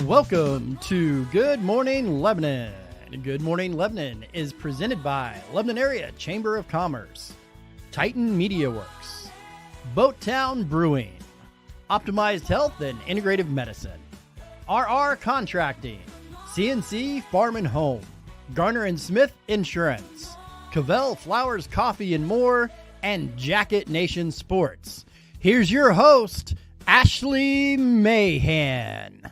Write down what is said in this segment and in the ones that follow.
Welcome to Good Morning Lebanon. Good Morning Lebanon is presented by Lebanon Area Chamber of Commerce, Titan Media Works, Boat Town Brewing, Optimized Health and Integrative Medicine, RR Contracting, CNC Farm and Home, Garner and Smith Insurance, Cavell Flowers Coffee and More, and Jacket Nation Sports. Here's your host, Ashley Mahan.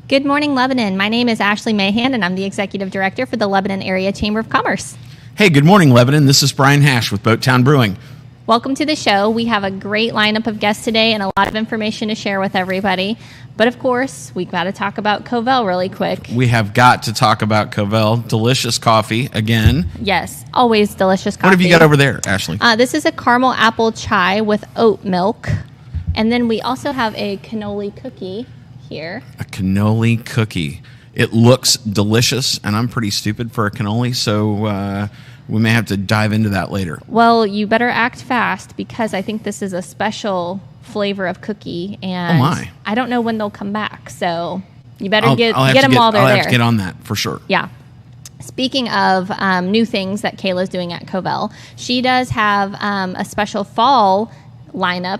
Good morning, Lebanon. My name is Ashley Mahan, and I'm the Executive Director for the Lebanon Area Chamber of Commerce. Hey, good morning, Lebanon. This is Brian Hash with Boat Town Brewing. Welcome to the show. We have a great lineup of guests today and a lot of information to share with everybody. But of course, we've got to talk about Cavell really quick. We have got to talk about Cavell. Delicious coffee again. Yes, always delicious coffee. What have you got over there, Ashley? This is a caramel apple chai with oat milk. And then we also have a cannoli cookie here. A cannoli cookie. It looks delicious, and I'm pretty stupid for a cannoli, so we may have to dive into that later. Well, you better act fast because I think this is a special flavor of cookie, and I don't know when they'll come back, so you better get them while they're there. I'll have to get on that for sure. Yeah. Speaking of new things that Kayla's doing at Cavell, she does have a special fall lineup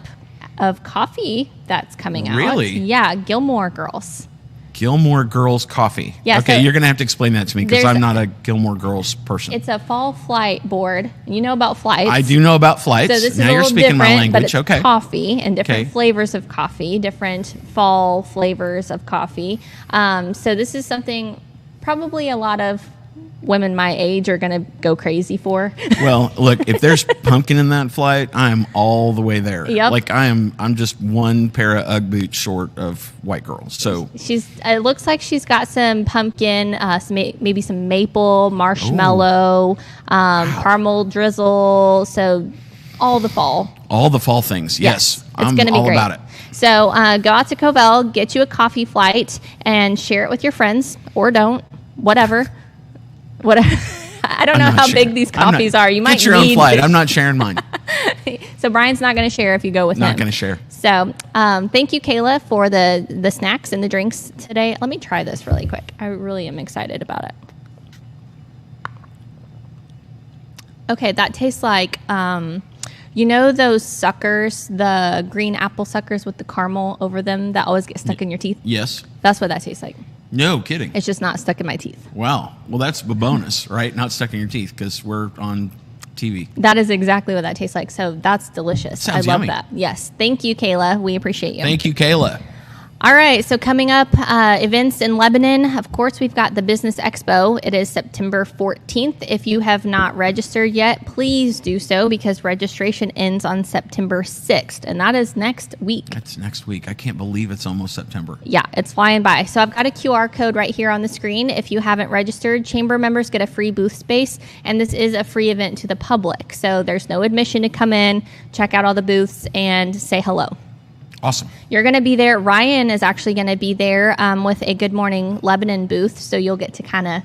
of coffee that's coming out. Really? Yeah, Gilmore Girls. Gilmore Girls coffee. Yeah, okay, so you're going to have to explain that to me because I'm not a Gilmore Girls person. It's a fall flight board. You know about flights. I do know about flights. So this now is a you're little speaking my different, language. but it's coffee and different flavors of coffee, different fall flavors of coffee. So this is something probably a lot of women my age are going to go crazy for. Well, look, if there's pumpkin in that flight, I am all the way there. Yep. Like I'm just one pair of Ugg boots short of white girls. So it looks like she's got some pumpkin, maybe some maple, marshmallow, caramel drizzle. So all the fall things. Yes. It's going to be all great. About it. So go out to Cavell, get you a coffee flight, and share it with your friends, or don't, whatever. I don't know how big these coffees are. You might get your own flight. I'm not sharing mine. So Brian's not going to share if you go with him. Not going to share. So thank you, Kayla, for the snacks and the drinks today. Let me try this really quick. I really am excited about it. Okay, that tastes like, you know those suckers, the green apple suckers with the caramel over them that always get stuck in your teeth? Yes. That's what that tastes like. No kidding. It's just not stuck in my teeth. Wow. Well, that's a bonus, right? Not stuck in your teeth because we're on TV. That is exactly what that tastes like. So that's delicious. I love yummy. That. Yes. Thank you, Kayla. We appreciate you. Thank you, Kayla. All right, so coming up, events in Lebanon. Of course, we've got the Business Expo. It is September 14th. If you have not registered yet, please do so because registration ends on September 6th, and that is next week. That's next week. I can't believe it's almost September. Yeah, it's flying by. So I've got a QR code right here on the screen. If you haven't registered, chamber members get a free booth space, and this is a free event to the public. So there's no admission to come in, check out all the booths, and say hello. Awesome. You're going to be there. Ryan is actually going to be there with a Good Morning Lebanon booth, so you'll get to kind of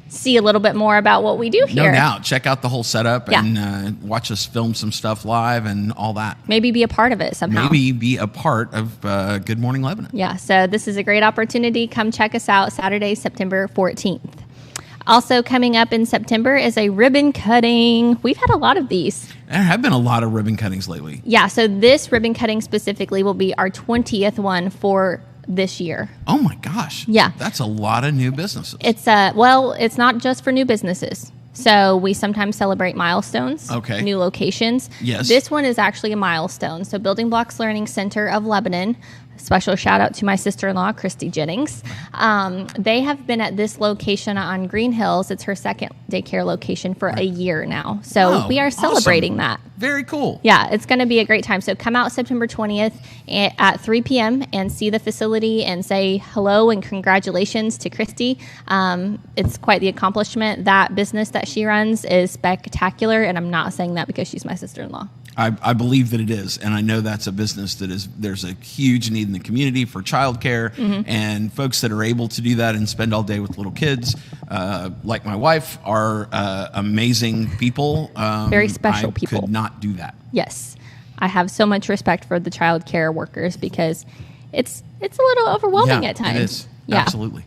see a little bit more about what we do here. No doubt. Check out the whole setup and watch us film some stuff live and all that. Maybe be a part of it somehow. Maybe be a part of Good Morning Lebanon. Yeah, so this is a great opportunity. Come check us out Saturday, September 14th. Also coming up in September is a ribbon cutting. We've had a lot of these. There have been a lot of ribbon cuttings lately. Yeah, so this ribbon cutting specifically will be our 20th one for this year. Oh my gosh. Yeah. That's a lot of new businesses. It's it's not just for new businesses. So we sometimes celebrate milestones, new locations. Yes. This one is actually a milestone. So Building Blocks Learning Center of Lebanon, special shout out to my sister-in-law, Christy Jennings. They have been at this location on Green Hills. It's her second daycare location for a year now. So we are celebrating that. Very cool. Yeah, it's going to be a great time. So come out September 20th at 3 p.m. and see the facility and say hello and congratulations to Christy. It's quite the accomplishment. That business that she runs is spectacular, and I'm not saying that because she's my sister-in-law. I believe that it is, and I know that's a business that there's a huge need in the community for childcare, and folks that are able to do that and spend all day with little kids, like my wife, are amazing people. Very special people. I could not do that. Yes. I have so much respect for the child care workers because it's a little overwhelming at times. It is. Yeah. Absolutely.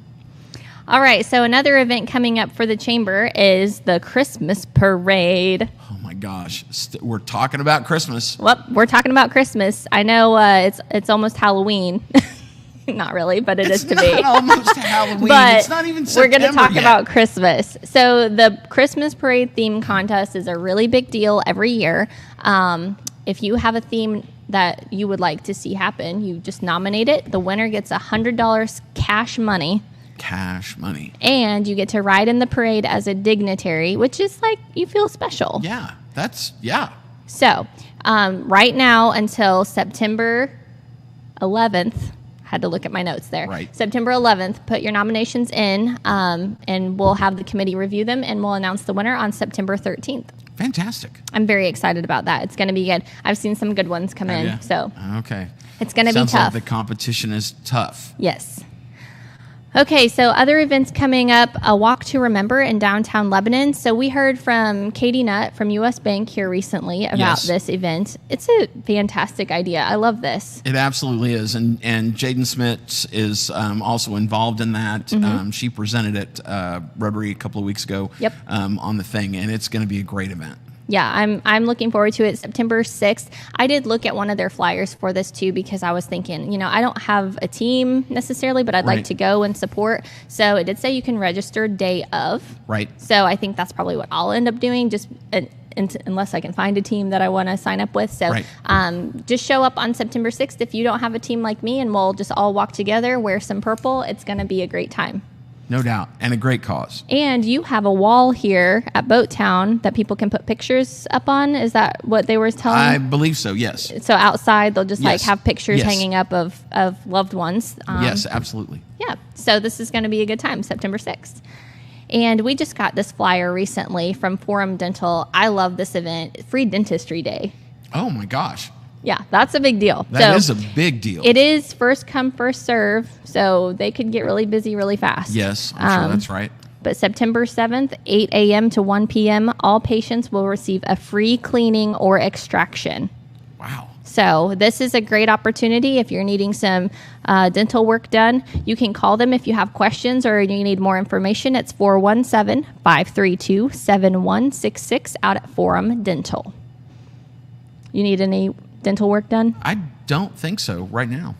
All right, so another event coming up for the Chamber is the Christmas Parade. Oh my gosh, we're talking about Christmas. Well, we're talking about Christmas. I know it's almost Halloween. Not really, but it's to be. It's not almost Halloween. But it's not even September we're going to talk yet. about Christmas. So the Christmas Parade theme contest is a really big deal every year. If you have a theme that you would like to see happen, you just nominate it. The winner gets $100 cash money. Cash money. And you get to ride in the parade as a dignitary, which is like you feel special. Yeah, So right now until September 11th, had to look at my notes there. Right. September 11th, put your nominations in, and we'll have the committee review them, and we'll announce the winner on September 13th. Fantastic. I'm very excited about that. It's going to be good. I've seen some good ones come in, so okay. It's going to be tough. Sounds like the competition is tough. Yes. Okay, so other events coming up, a Walk to Remember in downtown Lebanon. So we heard from Katie Nutt from U.S. Bank here recently about this event. It's a fantastic idea. I love this. It absolutely is. And Jaden Smith is also involved in that. Mm-hmm. She presented at Rotary a couple of weeks ago on the thing, and it's going to be a great event. Yeah, I'm looking forward to it. September 6th. I did look at one of their flyers for this too because I was thinking, I don't have a team necessarily, but I'd like to go and support. So it did say you can register day of. Right. So I think that's probably what I'll end up doing, just unless I can find a team that I want to sign up with. So just show up on September 6th if you don't have a team like me, and we'll just all walk together, wear some purple. It's going to be a great time. No doubt. And a great cause. And you have a wall here at Boat Town that people can put pictures up on. Is that what they were telling? I believe so, yes. So outside, they'll just have pictures hanging up of loved ones. Yes, absolutely. Yeah. So this is going to be a good time, September 6th. And we just got this flyer recently from Forum Dental. I love this event. Free Dentistry Day. Oh, my gosh. Yeah, that's a big deal. That is a big deal. It is first come, first serve, so they could get really busy really fast. Yes, I'm sure that's right. But September 7th, 8 a.m. to 1 p.m., all patients will receive a free cleaning or extraction. Wow. So this is a great opportunity if you're needing some dental work done. You can call them if you have questions or you need more information. It's 417-532-7166 out at Forum Dental. You need any dental work done? I don't think so right now.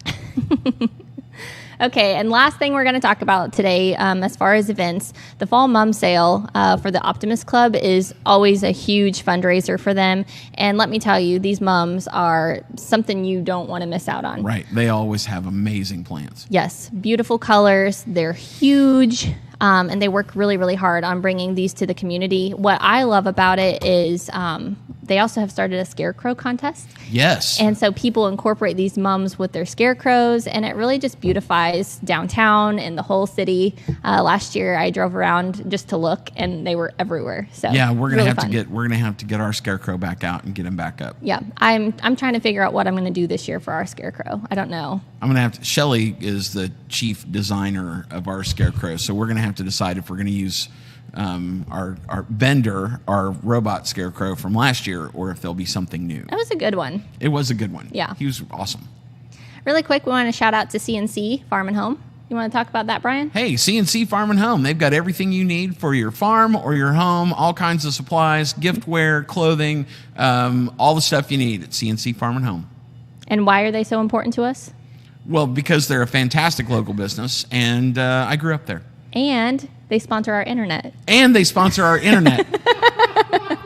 Okay, and last thing we're going to talk about today, as far as events, the Fall Mom Sale for the Optimist Club is always a huge fundraiser for them. And let me tell you, these moms are something you don't want to miss out on. Right. They always have amazing plants. Yes, beautiful colors. They're huge. And they work really, really hard on bringing these to the community. What I love about it is they also have started a scarecrow contest. Yes. And so people incorporate these mums with their scarecrows, and it really just beautifies downtown and the whole city. Last year, I drove around just to look, and they were everywhere. So yeah, we're gonna really have to get our scarecrow back out and get him back up. Yeah, I'm trying to figure out what I'm going to do this year for our scarecrow. I don't know. I'm gonna have to. Shelley is the chief designer of our scarecrow, so we're gonna have to decide if we're gonna use our vendor, our robot scarecrow from last year, or if there'll be something new. That was a good one. It was a good one. Yeah. He was awesome. Really quick, we want to shout out to CNC Farm and Home. You want to talk about that, Brian? Hey, CNC Farm and Home. They've got everything you need for your farm or your home, all kinds of supplies, giftware, clothing, all the stuff you need at CNC Farm and Home. And why are they so important to us? Well, because they're a fantastic local business, and I grew up there. And they sponsor our internet.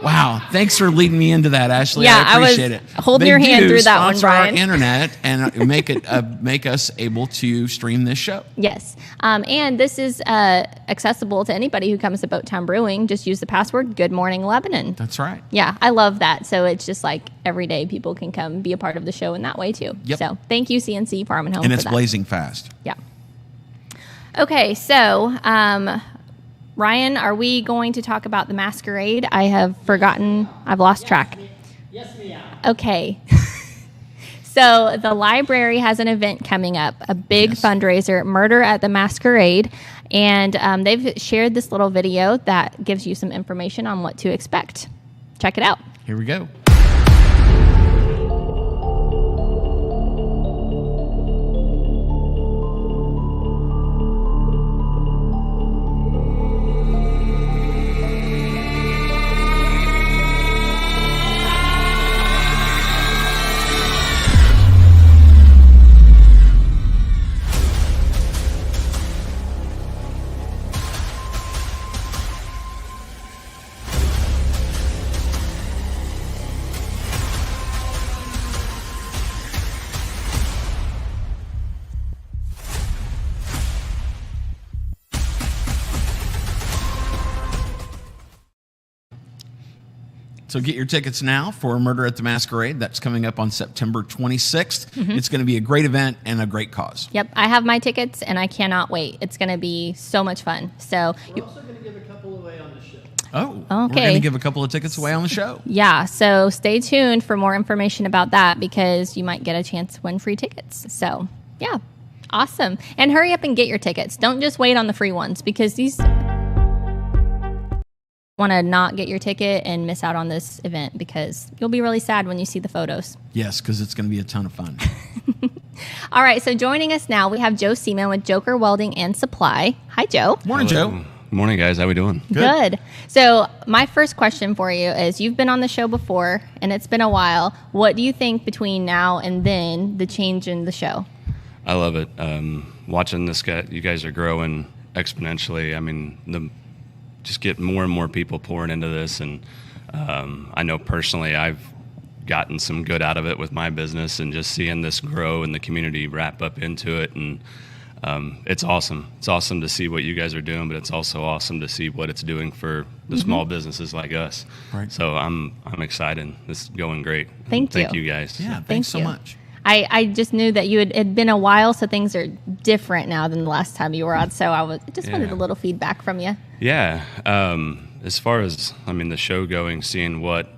Wow. Thanks for leading me into that, Ashley. Yeah, I appreciate it. Holding your hand through that one, Brian. Our internet and make us able to stream this show. Yes. And this is accessible to anybody who comes to Boat Town Brewing. Just use the password Good Morning Lebanon. That's right. Yeah, I love that. So it's just like every day people can come be a part of the show in that way too. Yep. So thank you, CNC Farm and Home. And for it's that. blazing fast. Yeah. Okay, so Ryan, are we going to talk about the masquerade? I have forgotten. I've lost track. Yes, ma'am. Okay. So the library has an event coming up, a big fundraiser, Murder at the Masquerade. And they've shared this little video that gives you some information on what to expect. Check it out. Here we go. So get your tickets now for Murder at the Masquerade. That's coming up on September 26th. It's going to be a great event and a great cause. Yep, I have my tickets, and I cannot wait. It's going to be so much fun. So We're also going to give a couple away on the show. Oh, Okay. We're going to give a couple of tickets away on the show. yeah, so stay tuned for more information about that because you might get a chance to win free tickets. So, yeah, awesome. And hurry up and get your tickets. Don't just wait on the free ones because these want to not get your ticket and miss out on this event because you'll be really sad when you see the photos. Yes, because it's going to be a ton of fun. All right, so joining us now, we have Joe Seaman with Joker Welding and Supply. Hi, Joe. Morning, Hello. Joe. Morning, guys. How we doing? Good. So my first question for you is, you've been on the show before, and it's been a while. What do you think between now and then, the change in the show? I love it. Watching this guy, you guys are growing exponentially. I mean, just get more and more people pouring into this, and I know personally I've gotten some good out of it with my business, and just seeing this grow and the community wrap up into it, and it's awesome. It's awesome to see what you guys are doing, but it's also awesome to see what it's doing for the small businesses like us. Right. So I'm excited. This is going great. Thank Thank you. you guys. Yeah, Thank thanks so you. much. I just knew that it'd been a while, so things are different now than the last time you were on. So I wanted a little feedback from you. Yeah. As far as, the show going, seeing what,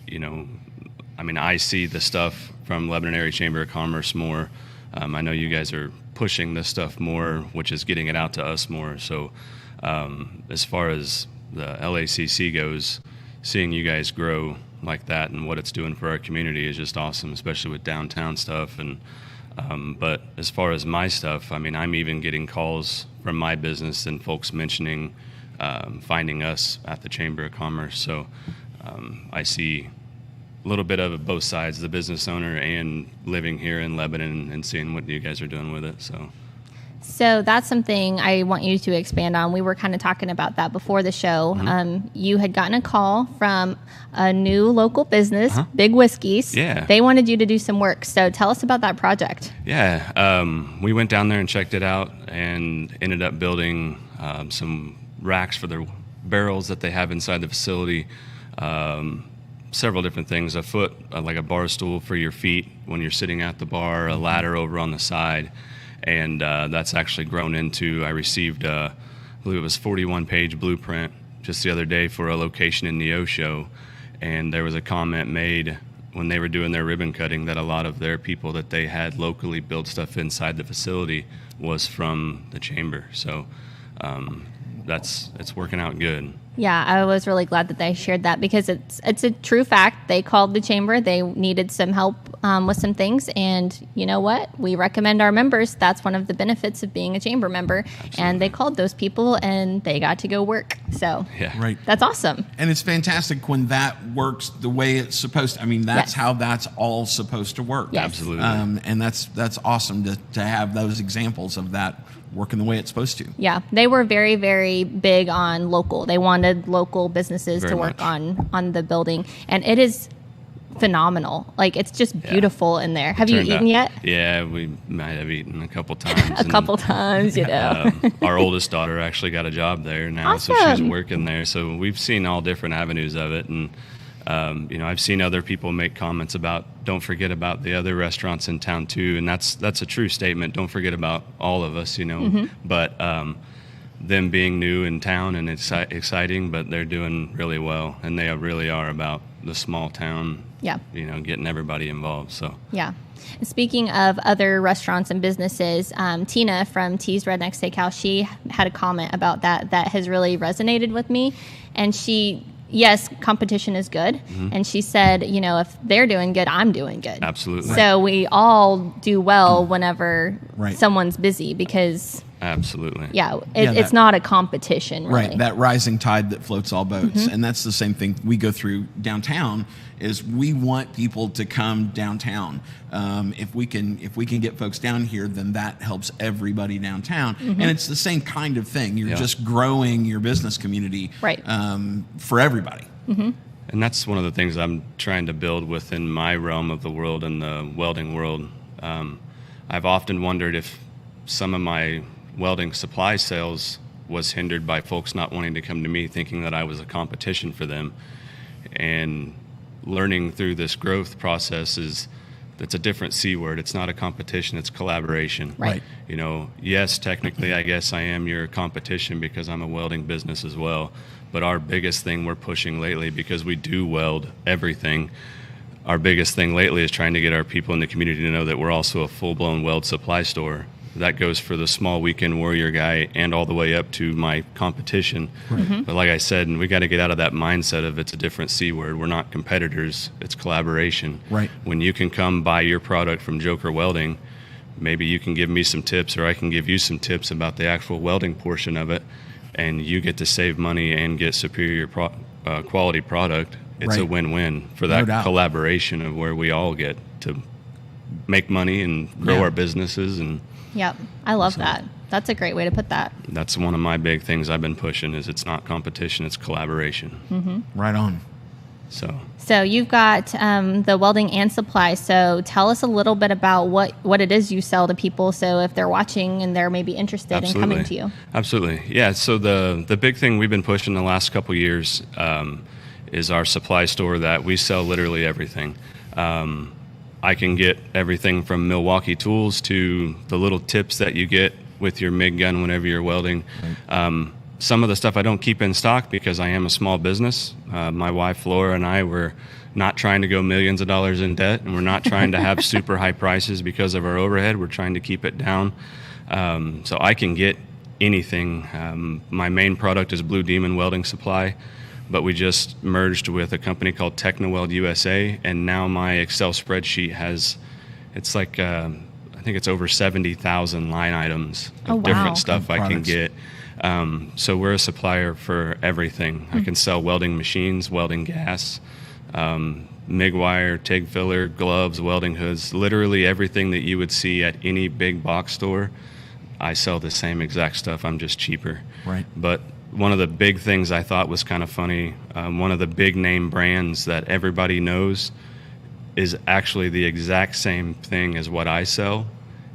I see the stuff from Lebanon Area Chamber of Commerce more. I know you guys are pushing this stuff more, which is getting it out to us more. So as far as the LACC goes, seeing you guys grow like that and what it's doing for our community is just awesome, especially with downtown stuff. And but as far as my stuff, I'm even getting calls from my business and folks mentioning finding us at the Chamber of Commerce. So I see a little bit of both sides, the business owner and living here in Lebanon and seeing what you guys are doing with it. So that's something I want you to expand on. We were kind of talking about that before the show. You had gotten a call from a new local business, Big Whiskeys. Yeah. They wanted you to do some work. So tell us about that project. Yeah, we went down there and checked it out and ended up building some racks for their barrels that they have inside the facility. Several different things, a foot, like a bar stool for your feet when you're sitting at the bar, a ladder over on the side. And that's actually grown into, I received, I believe it was 41-page blueprint just the other day for a location in Neosho. And there was a comment made when they were doing their ribbon cutting that a lot of their people that they had locally build stuff inside the facility was from the chamber. So it's working out good. Yeah, I was really glad that they shared that because it's a true fact. They called the chamber. They needed some help with some things. And you know what? We recommend our members. That's one of the benefits of being a chamber member. Absolutely. And they called those people and they got to go work. So Yeah. Right. that's awesome. And it's fantastic when that works the way it's supposed to. That's Yes. how that's all supposed to work. Yes. Absolutely. And that's awesome to have those examples of that working the way it's supposed to. Yeah, they were very, very big on local. They wanted local businesses Very to work much. on the building. And it is phenomenal. Like, it's just beautiful in there. Have you Turned eaten out- yet? Yeah, we might have eaten a couple times. A couple times, you know. Our oldest daughter actually got a job there now, so Awesome. she's working there. So we've seen all different avenues of it, and I've seen other people make comments about don't forget about the other restaurants in town too, and that's a true statement. Don't forget about all of us, But them being new in town and it's exciting, but they're doing really well, and they really are about the small town. Yeah. Getting everybody involved. So. Yeah. Speaking of other restaurants and businesses, Tina from T's Redneck Steakhouse, she had a comment about that has really resonated with me. And yes, competition is good. And she said, if they're doing good, I'm doing good. Absolutely. So we all do well whenever Right. someone's busy because, Absolutely. it's not a competition, really. Right, that rising tide that floats all boats. And that's the same thing we go through downtown is we want people to come downtown. If we can get folks down here, then that helps everybody downtown. And it's the same kind of thing. You're just growing your business community Right. For everybody. And that's one of the things I'm trying to build within my realm of the world and the welding world. I've often wondered if some of my welding supply sales was hindered by folks not wanting to come to me thinking that I was a competition for them. And learning through this growth process is that's a different C word. It's not a competition, it's collaboration. Right. You know, yes, technically, I guess I am your competition because I'm a welding business as well. But our biggest thing we're pushing lately, because we do weld everything, our biggest thing lately is trying to get our people in the community to know that we're also a full-blown weld supply store. That goes for the small weekend warrior guy and all the way up to my competition. Mm-hmm. But like I said, we got to get out of that mindset of it's a different C word. We're not competitors. It's collaboration. Right. When you can come buy your product from Joker Welding, maybe you can give me some tips, or I can give you some tips about the actual welding portion of it, and you get to save money and get superior quality product. It's a win-win for that collaboration of where we all get to make money and grow our businesses. And yep, I love that. That's a great way to put that. That's one of my big things I've been pushing is it's not competition, it's collaboration. Mm-hmm. Right on. So you've got the welding and supply. So tell us a little bit about what it is you sell to people. So if they're watching and they're maybe interested in coming to you. Absolutely. Yeah. So the big thing we've been pushing the last couple of years is our supply store that we sell literally everything. I can get everything from Milwaukee tools to the little tips that you get with your MIG gun whenever you're welding. Right. Some of the stuff I don't keep in stock because I am a small business. My wife, Laura, and I were not trying to go millions of dollars in debt, and we're not trying to have super high prices because of our overhead. We're trying to keep it down. So I can get anything. My main product is Blue Demon Welding Supply, but we just merged with a company called TechnoWeld USA, and now my Excel spreadsheet has, it's like, I think it's over 70,000 line items of different stuff I can get. So we're a supplier for everything. I can sell welding machines, welding gas, MIG wire, TIG filler, gloves, welding hoods, literally everything that you would see at any big box store. I sell the same exact stuff. I'm just cheaper. Right. But one of the big things I thought was kind of funny, one of the big name brands that everybody knows is actually the exact same thing as what I sell.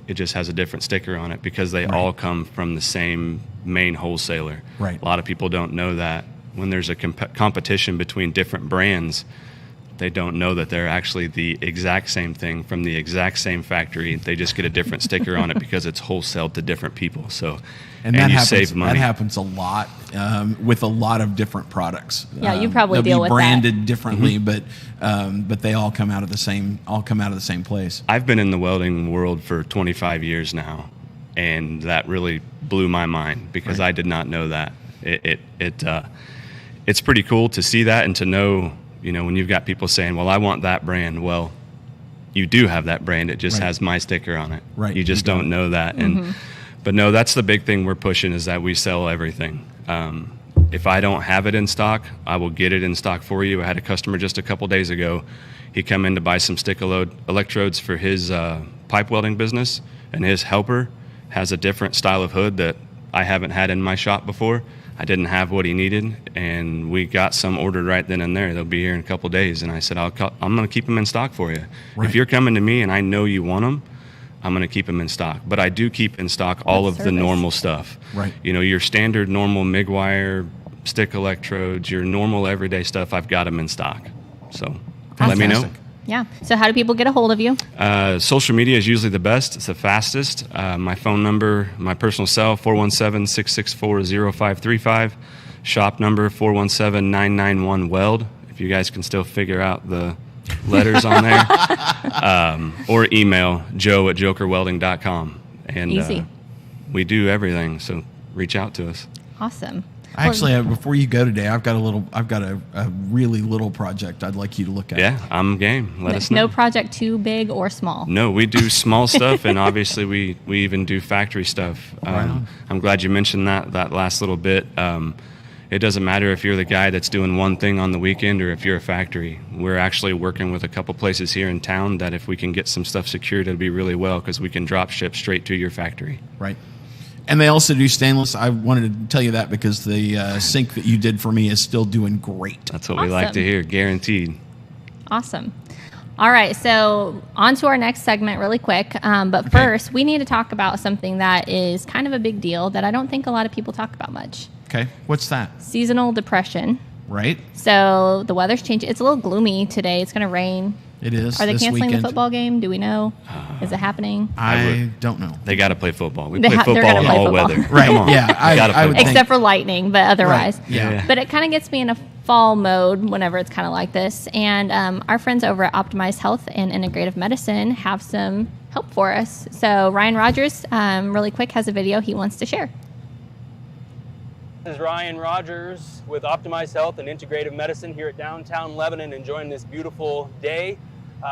It just has a different sticker on it because they all come from the same main wholesaler. Right. A lot of people don't know that. When there's a competition between different brands, they don't know that they're actually the exact same thing from the exact same factory. They just get a different sticker on it because it's wholesaled to different people. So, and that you happens, save money. That happens a lot with a lot of different products. Yeah, you probably deal with branded that. differently, but they all come out of the same. All come out of the same place. I've been in the welding world for 25 years now, and that really blew my mind because I did not know that. It's pretty cool to see that and to know. You know, when you've got people saying, well, I want that brand. Well, you do have that brand. It just has my sticker on it. Right. You just don't know that. And but no, that's the big thing we're pushing is that we sell everything. If I don't have it in stock, I will get it in stock for you. I had a customer just a couple days ago. He come in to buy some stick electrodes for his pipe welding business, and his helper has a different style of hood that I haven't had in my shop before. I didn't have what he needed, and we got some ordered right then and there. They'll be here in a couple of days, and I said, I'm going to keep them in stock for you. Right. If you're coming to me and I know you want them, I'm going to keep them in stock. But I do keep in stock all of the normal stuff. Right. You know, your standard normal MIG wire, stick electrodes, your normal everyday stuff, I've got them in stock. So let me know. Yeah. So how do people get a hold of you? Social media is usually the best. It's the fastest. My phone number, my personal cell, 417-664-0535. Shop number, 417-991-WELD. If you guys can still figure out the letters on there. Or email joe@jokerwelding.com. And easy. We do everything, so reach out to us. Awesome. Actually, before you go today, I've got a really little project I'd like you to look at. Yeah, I'm game. Let us know. No project too big or small. No, we do small stuff, and obviously we even do factory stuff. I'm glad you mentioned that last little bit. It doesn't matter if you're the guy that's doing one thing on the weekend or if you're a factory. We're actually working with a couple places here in town that if we can get some stuff secured, it'd be really well because we can drop ship straight to your factory. Right. And they also do stainless. I wanted to tell you that because the sink that you did for me is still doing great. That's what we like to hear, guaranteed. Awesome. All right, so on to our next segment really quick. But first, we need to talk about something that is kind of a big deal that I don't think a lot of people talk about much. Okay, what's that? Seasonal depression. Right. So the weather's changing. It's a little gloomy today. It's going to rain. It is. Are they this canceling weekend. the football game? Do we know? Is it happening? I don't know. They got to play football. We They're play gonna football in play all football. weather. Right. Come on. Yeah. Gotta play I would football. Except for lightning, but otherwise. Right. Yeah. But it kind of gets me in a fall mode whenever it's kind of like this. And our friends over at Optimized Health and Integrative Medicine have some help for us. So Ryan Rogers, really quick, has a video he wants to share. This is Ryan Rogers with Optimized Health and Integrative Medicine here at downtown Lebanon, enjoying this beautiful day.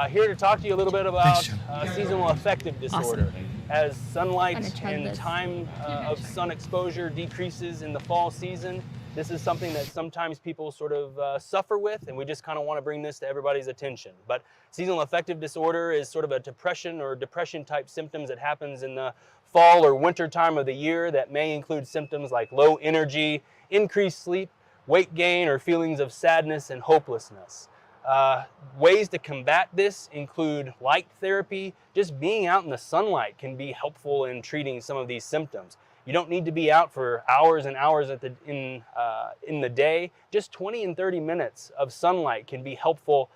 Here to talk to you a little bit about seasonal affective disorder. As sunlight and time of sun exposure decreases in the fall season, this is something that sometimes people sort of suffer with, and we just kind of want to bring this to everybody's attention. But seasonal affective disorder is sort of a depression or depression type symptoms that happens in the fall or winter time of the year that may include symptoms like low energy, increased sleep, weight gain, or feelings of sadness and hopelessness. Ways to combat this include light therapy. Just being out in the sunlight can be helpful in treating some of these symptoms. You don't need to be out for hours and hours in the day. Just 20 and 30 minutes of sunlight can be helpful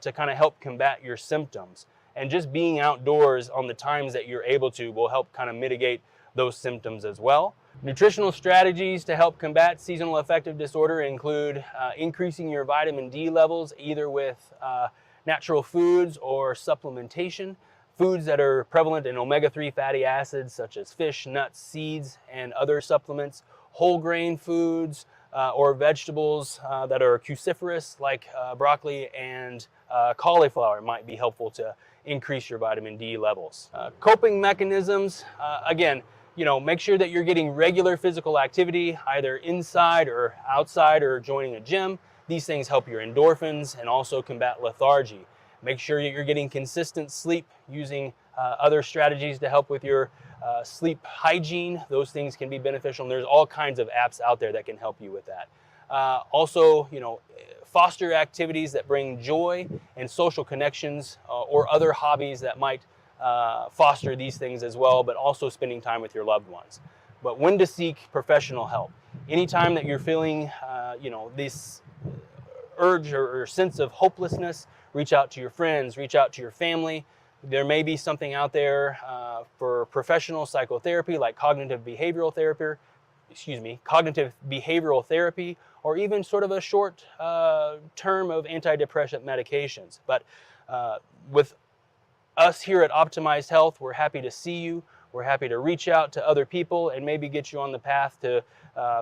to kind of help combat your symptoms. And just being outdoors on the times that you're able to will help kind of mitigate those symptoms as well. Nutritional strategies to help combat seasonal affective disorder include increasing your vitamin D levels either with natural foods or supplementation. Foods that are prevalent in omega-3 fatty acids such as fish, nuts, seeds, and other supplements. Whole grain foods or vegetables that are cruciferous like broccoli and cauliflower might be helpful to increase your vitamin D levels. Coping mechanisms, again, make sure that you're getting regular physical activity, either inside or outside or joining a gym. These things help your endorphins and also combat lethargy. Make sure that you're getting consistent sleep using other strategies to help with your sleep hygiene. Those things can be beneficial, and there's all kinds of apps out there that can help you with that. Also, foster activities that bring joy and social connections or other hobbies that might foster these things as well, but also spending time with your loved ones. But when to seek professional help. Anytime that you're feeling, this urge or sense of hopelessness, reach out to your friends, reach out to your family. There may be something out there for professional psychotherapy like cognitive behavioral therapy, or even sort of a short term of antidepressant medications. But with us here at Optimized Health, we're happy to see you. We're happy to reach out to other people and maybe get you on the path to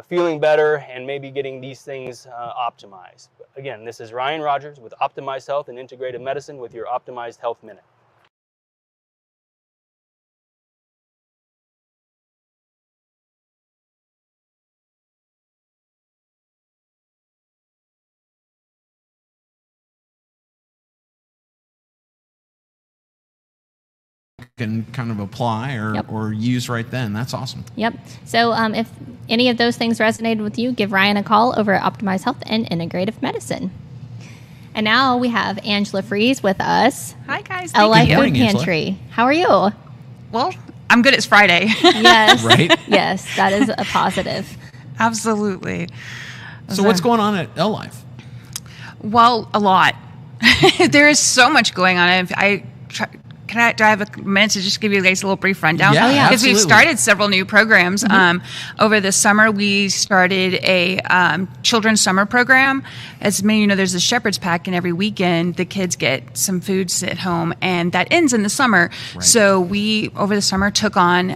feeling better and maybe getting these things optimized. But again, this is Ryan Rogers with Optimized Health and Integrative Medicine with your Optimized Health Minute. Can kind of apply or use right then. That's awesome. Yep. So if any of those things resonated with you, give Ryan a call over at Optimized Health and Integrative Medicine. And now we have Angela Fries with us. Hi, guys. LA Thank Food you. Pantry. How are you? Well, I'm good. It's Friday. Yes. Right? Yes, that is a positive. Absolutely. So what's going on at L Life? Well, a lot. There is so much going on. Do I have a minute to just give you guys a little brief rundown? Yeah, yeah. Because we've absolutely. started several new programs. Over the summer, we started a children's summer program. As many of you know, there's a Shepherd's Pack, and every weekend the kids get some foods at home, and that ends in the summer. Right. So we, over the summer, took on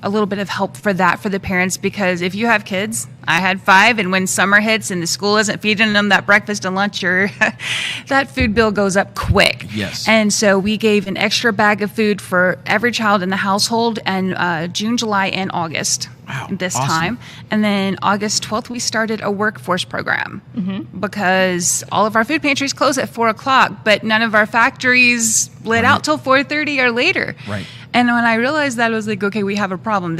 a little bit of help for that for the parents, because if you have kids, I had 5, and when summer hits and the school isn't feeding them that breakfast and lunch, that food bill goes up quick. Yes. And so we gave an extra bag of food for every child in the household in June, July, and August. Wow, This awesome. time. And then August 12th, we started a workforce program because all of our food pantries close at 4 o'clock, but none of our factories lit out till 4:30 or later. Right. And when I realized that, I was like, okay, we have a problem.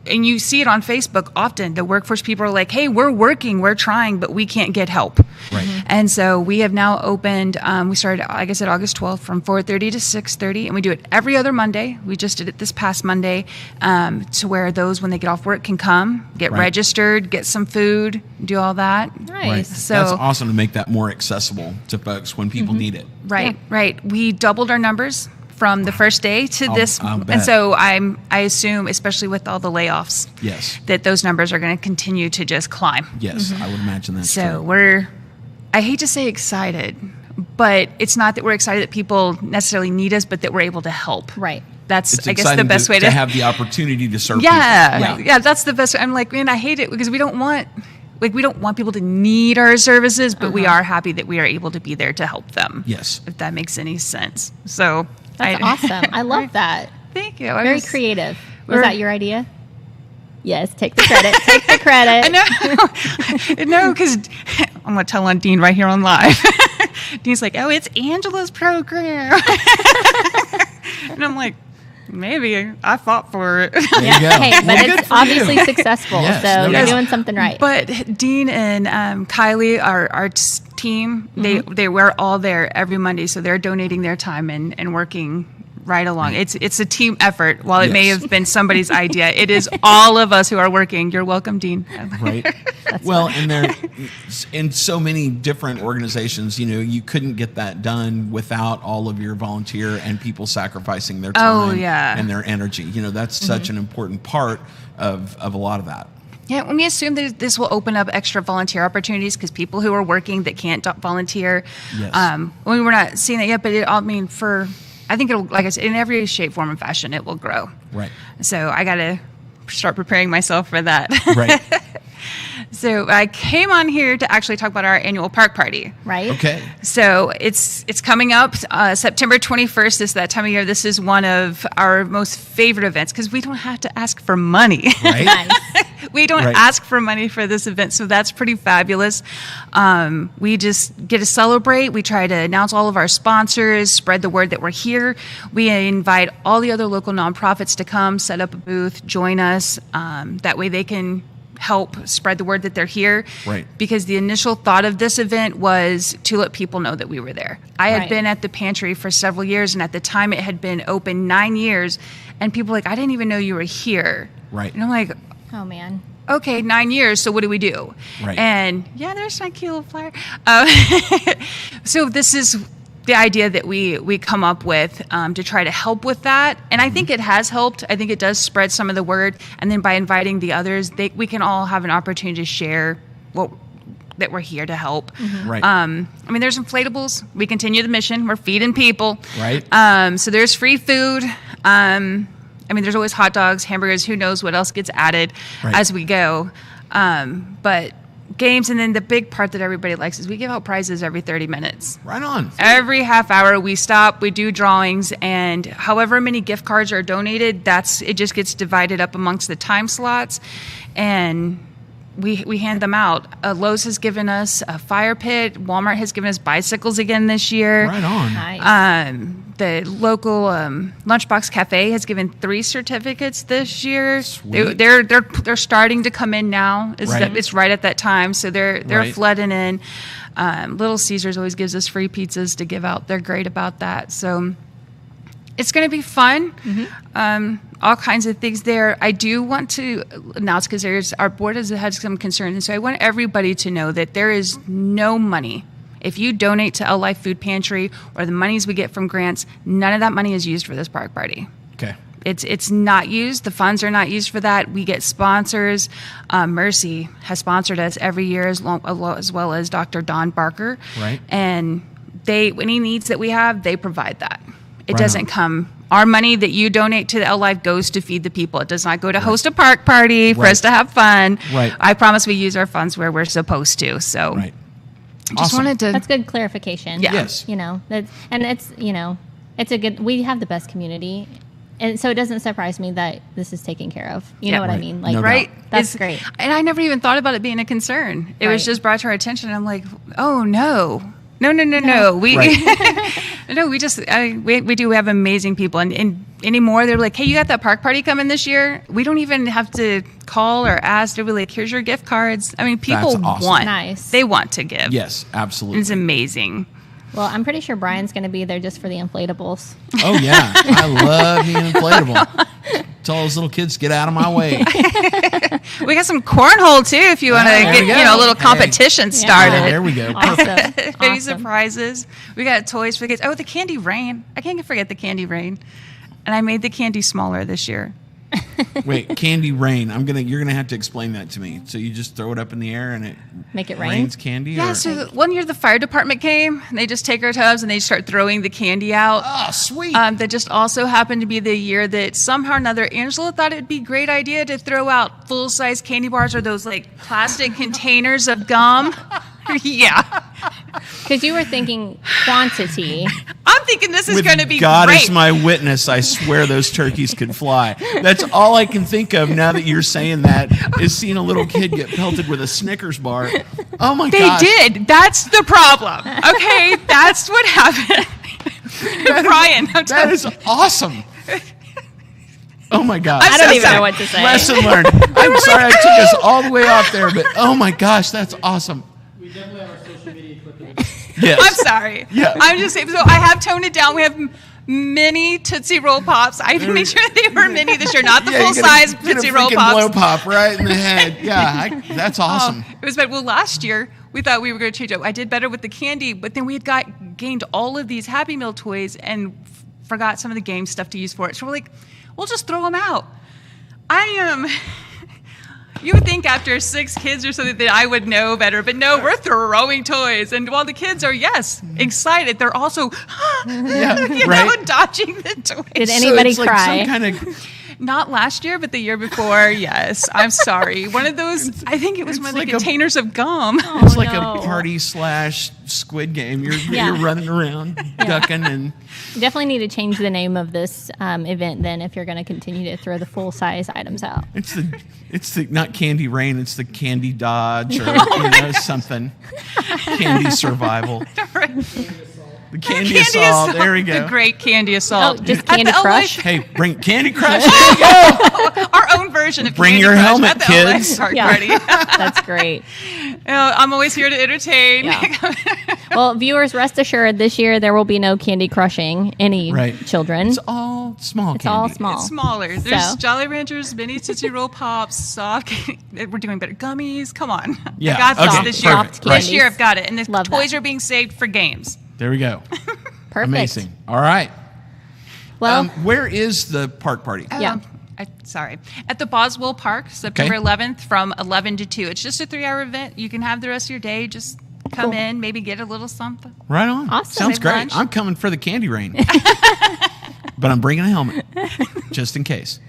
and you see it on Facebook often. The workforce people are like, hey, we're working, we're trying, but we can't get help. Right. And so we have now opened, we started, like I said, August 12th from 4:30 to 6:30, and we do it every other Monday. We just did it this past Monday, to where those, when they get off work, can come, get registered, get some food, do all that. Nice. Right. So that's awesome to make that more accessible to folks when people need it. Right, right. We doubled our numbers from the first day to this, I'll bet. and so I assume, especially with all the layoffs, Yes. that those numbers are going to continue to just climb. Yes, I would imagine that's So true. I hate to say excited, but it's not that we're excited that people necessarily need us, but that we're able to help. Right. That's, It's I guess, the exciting best way to have the opportunity to serve yeah, people. yeah, that's the best. I'm like, man, I hate it because we don't want people to need our services, but we are happy that we are able to be there to help them. Yes. If that makes any sense. So That's awesome. I love that. Thank you. Very creative. Was that your idea? Yes, take the credit. Take the credit. I know. No, because I'm going to tell on Dean right here on live. Dean's like, oh, it's Angela's program. And I'm like, maybe I fought for it. There you go. Hey, but Well, good it's for you. obviously successful, Yes, so no you're doubt. doing something right. But Dean and Kylie, our team, they were all there every Monday, so they're donating their time and working right along. It's a team effort. While it may Yes. have been somebody's idea, it is all of us who are working. You're welcome, Dean. Right. Well, and there, in so many different organizations, you couldn't get that done without all of your volunteer and people sacrificing their time and their energy. That's such an important part of a lot of that. Yeah, when we assume that this will open up extra volunteer opportunities because people who are working that can't volunteer. Yes. We're not seeing that yet, but I think it'll, like I said, in every shape, form, and fashion, it will grow. Right. So I got to start preparing myself for that. Right. So I came on here to actually talk about our annual park party. Right? Okay. So it's coming up September 21st is that time of year. This is one of our most favorite events because we don't have to ask for money. Right. Nice. We don't Right. ask for money for this event, so that's pretty fabulous. We just get to celebrate. We try to announce all of our sponsors, spread the word that we're here. We invite all the other local nonprofits to come, set up a booth, join us. That way they can help spread the word that they're here. Right. Because the initial thought of this event was to let people know that we were there. I had Right. been at the Pantry for several years, and at the time it had been open 9 years, and people were like, I didn't even know you were here. Right. And I'm like, Oh, man. okay, 9 years, so what do we do? Right. And yeah, there's my cute little flyer. So this is the idea that we come up with to try to help with that. And I think it has helped. I think it does spread some of the word. And then by inviting the others, we can all have an opportunity to share that we're here to help. Right. There's inflatables. We continue the mission. We're feeding people. Right. So there's free food. There's always hot dogs, hamburgers, who knows what else gets added Right. as we go. But games, and then the big part that everybody likes is we give out prizes every 30 minutes. Right on. Every half hour we stop, we do drawings, and however many gift cards are donated, it just gets divided up amongst the time slots, and we hand them out. Lowe's has given us a fire pit. Walmart has given us bicycles again this year. Right on. Nice. The local Lunchbox Cafe has given 3 certificates this year. Sweet. They're starting to come in now. Right. It's right at that time, so they're Right. flooding in. Little Caesars always gives us free pizzas to give out. They're great about that. So it's going to be fun. All kinds of things there. I do want to announce, because our board has had some concerns, and so I want everybody to know that there is no money. If you donate to Life Food Pantry or the monies we get from grants, none of that money is used for this park party. Okay. It's not used. The funds are not used for that. We get sponsors. Mercy has sponsored us every year, as well as Dr. Don Barker. Right. And any needs that we have, they provide that. It Right doesn't on. come. Our money that you donate to the Life goes to feed the people. It does not go to host a park party for Right. us to have fun. Right. I promise we use our funds where we're supposed to. So Right. just Awesome. wanted to. That's good clarification. Yeah. Yes. It's a good, we have the best community. And so it doesn't surprise me that this is taken care of. You know what I Right. mean? No doubt. Right. That's great. And I never even thought about it being a concern. It was Right. just brought to our attention. And I'm like, oh, no. No. We Right. No, we do have amazing people, and anymore they're like, hey, you got that park party coming this year? We don't even have to call or ask. They'll be like, here's your gift cards. I mean, people That's awesome. want, Nice. they want to give. Yes, absolutely. It's amazing. Well, I'm pretty sure Brian's going to be there just for the inflatables. Oh yeah, I love the inflatable. Tell those little kids get out of my way. We got some cornhole too, if you want to there get we go. a little competition started. There we go. Awesome. Maybe Awesome. surprises. We got toys for the kids. Oh, the candy rain. I can't forget the candy rain. And I made the candy smaller this year. Wait, candy rain. You're gonna have to explain that to me. So you just throw it up in the air and it Make it rain? rains candy? Yeah, or? so one year the fire department came, and they just take our tubs and they start throwing the candy out. Oh, sweet. That just also happened to be the year that somehow or another Angela thought it'd be a great idea to throw out full-size candy bars or those like plastic containers of gum. Yeah. Because you were thinking quantity. I'm thinking this is With going to be God great. as my witness, I swear those turkeys could fly. That's all I can think of now that you're saying that, is seeing a little kid get pelted with a Snickers bar. Oh my They gosh. did. That's the problem. Okay, that's what happened. Brian, That is awesome. Oh my gosh. I don't even know what to say. Lesson learned. I'm sorry I took us all the way off there, but oh my gosh, that's awesome. We definitely have our social media clipping. Yes. I'm sorry. Yeah. I'm just saying. So I have toned it down. We have mini Tootsie Roll Pops. I even made sure they were mini this year, not the Yeah, you full get a- size get a Tootsie Roll freaking Pops. blow pop right in the head. Yeah, that's awesome. It was bad. Well, last year we thought we were going to change it. I did better with the candy, but then we had gained all of these Happy Meal toys and forgot some of the game stuff to use for it. So we're like, we'll just throw them out. You would think after 6 kids or something that I would know better, but no, we're throwing toys. And while the kids are, excited, they're also, Yeah, right. dodging the toys. Did anybody so it's cry? Like some kind of, Not last year, but the year before, yes. I'm sorry. One of those, I think it was one of the like a- containers of gum. it's like no. a party / Squid Game. You're Yeah. running around, ducking, and You definitely need to change the name of this event then if you're going to continue to throw the full-size items out. it's the not Candy Rain. It's the Candy Dodge or something. Candy Survival. The Candy Assault. There we go. The great Candy Assault. Oh, just At Candy the LA Crush? Hey, bring Candy Crush. There you go. Our own version of Bring Candy your Crush helmet, at the kids. LA Park Yeah. Party. That's great. I'm always here to entertain. Yeah. Well, viewers, rest assured, this year there will be no candy crushing any Right. children. It's all small It's candy. all small. It's smaller. There's So- Jolly Ranchers, mini Tootsie Roll Pops, soft. We're doing better. Gummies. Come on. Yeah, I got this okay, this year. perfect, right. This year I've got it. And the Love toys that. are being saved for games. There we go. Perfect. Amazing. All right. Well, Where is the park party? Yeah. Sorry. At the Boswell Park, September Okay. 11th from 11 to 2. It's just a 3-hour event. You can have the rest of your day. Just come Cool. in, maybe get a little something. Right on. Awesome. Sounds Save great. lunch. I'm coming for the Candy Rain. But I'm bringing a helmet just in case.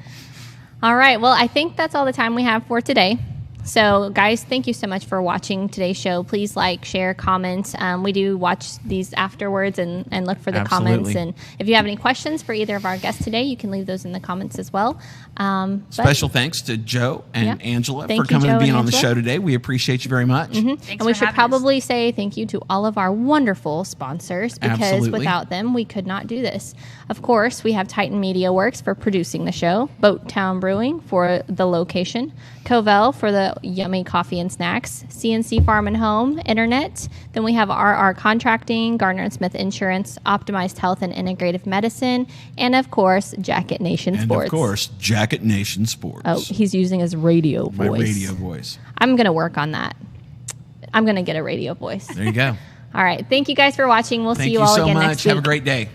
all right. Well, I think that's all the time we have for today. So, guys, thank you so much for watching today's show. Please like, share, comment. We do watch these afterwards and look for the comments. Absolutely. And if you have any questions for either of our guests today, you can leave those in the comments as well. But- Special thanks to Joe and Yeah. Angela Thank for you, coming Joe and being and on the Angela. show today. We appreciate you very much. Thanks and we for should having us. probably say thank you to all of our wonderful sponsors because Absolutely. without them, we could not do this. Of course, we have Titan Media Works for producing the show, Boat Town Brewing for the location, Covell for the yummy coffee and snacks, CNC Farm and Home, Internet. Then we have RR Contracting, Gardner & Smith Insurance, Optimized Health and Integrative Medicine, and of course, Jacket Nation And Sports. of course, Jacket Nation Sports. Oh, he's using his radio my voice. radio voice. I'm going to work on that. I'm going to get a radio voice. There you go. All right. Thank you guys for watching. We'll Thank see you you all so again much. next week. Have a great day.